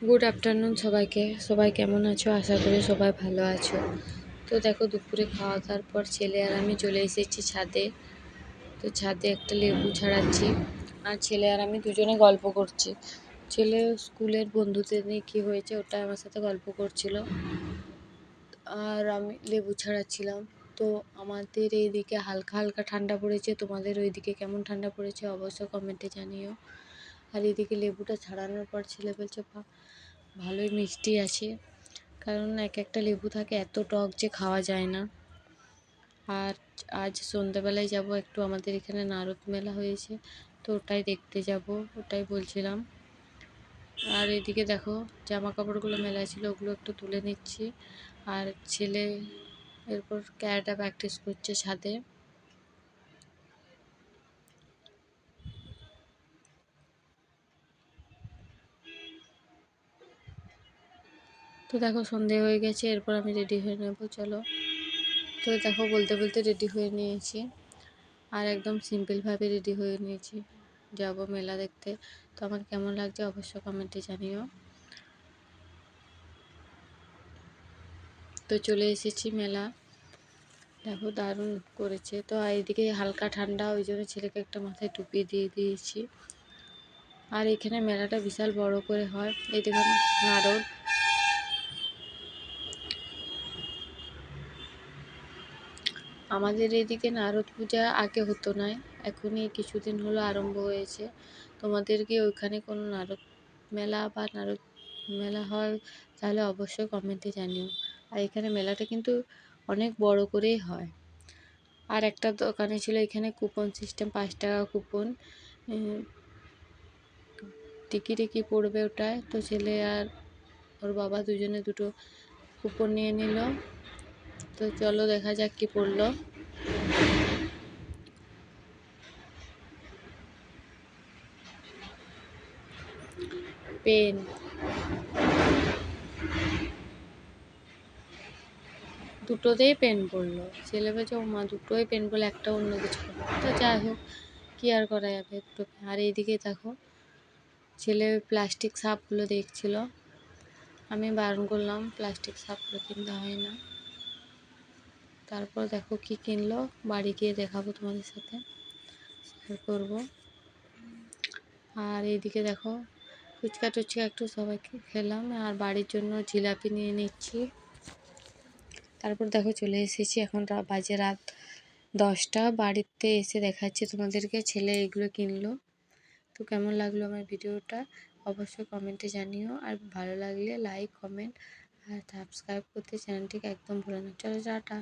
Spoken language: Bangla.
গুড আফটারনুন সবাইকে। সবাই কেমন আছো? আশা করি সবাই ভালো আছো। তো দেখো, দুপুরে খাওয়া দাওয়ার পর ছেলে আর আমি চলে এসেছি ছাদে। তো ছাদে একটা লেবু ছাড়াচ্ছি, আর ছেলে আর আমি দুজনে গল্প করছি। ছেলে স্কুলের বন্ধুদের নিয়ে কী হয়েছে ওটা আমার সাথে গল্প করছিল, আর আমি লেবু ছাড়াচ্ছিলাম। তো আমাদের এইদিকে হালকা হালকা ঠান্ডা পড়েছে, তোমাদের ওইদিকে কেমন ঠান্ডা পড়েছে অবশ্যই কমেন্টে জানিও। আর এইদিকে লেবুটা ছাড়ানোর পর ছেলে বলছে ভালোই মিষ্টি আছে, কারণ এক একটা লেবু থাকে এত টক যে খাওয়া যায় না। আর আজ সন্ধ্যাবেলায় যাব একটু, আমাদের এখানে নারদ মেলা হয়েছে, তো ওটাই দেখতে যাব, ওটাই বলছিলাম। আর এদিকে দেখো, জামা কাপড়গুলো মেলা ছিল ওগুলো একটু তুলে নিচ্ছি। আর ছেলে এরপর ক্যারাটা প্র্যাকটিস করছে ছাদে। তো দেখো সন্ধে হয়ে গেছে, এরপর আমি রেডি হয়ে নেব, চলো। তো দেখো বলতে বলতে রেডি হয়ে নিয়েছি, আর একদম সিম্পলভাবে রেডি হয়ে নিয়েছি, যাব মেলা দেখতে। তো আমার কেমন লাগছে অবশ্যই কমেন্টে জানিও। তো চলে এসেছি মেলা, দেখো দারুণ করেছে। তো এইদিকে হালকা ঠান্ডা, ওই জন্য ছেলেকে একটা মাথায় টুপি দিয়ে দিয়েছি। আর এখানে মেলাটা বিশাল বড় করে হয়। এই দেখুন নারদ, আমাদের এদিকে নারদ পূজা আগে হতো না, এখনই কিছুদিন হলো আরম্ভ হয়েছে। তোমাদের কি ওইখানে কোনো নারদ মেলা বা নারদ মেলা হয় তাহলে অবশ্যই কমেন্টে জানিও। আর এখানে মেলাটা কিন্তু অনেক বড় করেই হয়। আর একটা দোকানে ছিল এখানে কুপন সিস্টেম, 5 টাকা কুপন, টিকি পড়বে ওটায়। তো ছেলে আর ওর বাবা দুজনে দুটো কুপন নিয়ে নিল। তো চলো দেখা যাক কি পড়লো। পেন, দুটোতেই পেন পড়লো। ছেলে বলছে ও মা দুটোই পেন পড়লো, একটা অন্য কিছু পড়লো। তো যাই হোক, কি আর করা যাবে, দুটো। আর এইদিকে দেখো ছেলে প্লাস্টিক সাপগুলো দেখছিল, আমি বারণ করলাম প্লাস্টিক সাপগুলো কিনতে হয় না। তারপর দেখো কি কিনলো, বাড়ি গিয়ে দেখাবো তোমাদের সাথে, শেয়ার করবো। আর এইদিকে দেখো ফুচকা টুচকা একটু সবাইকে খেলাম, আর বাড়ির জন্য জিলাপি নিয়ে নিচ্ছি। তারপর দেখো চলে এসেছি, এখন বাজে রাত 10টা। বাড়িতে এসে দেখাচ্ছি তোমাদেরকে, ছেলে এগুলো কিনলো। তো কেমন লাগলো আমার ভিডিওটা অবশ্যই কমেন্টে জানিও, আর ভালো লাগলে লাইক কমেন্ট আর সাবস্ক্রাইব করতে চ্যানেলটিকে একদম ভুলো না। চলো টাটা।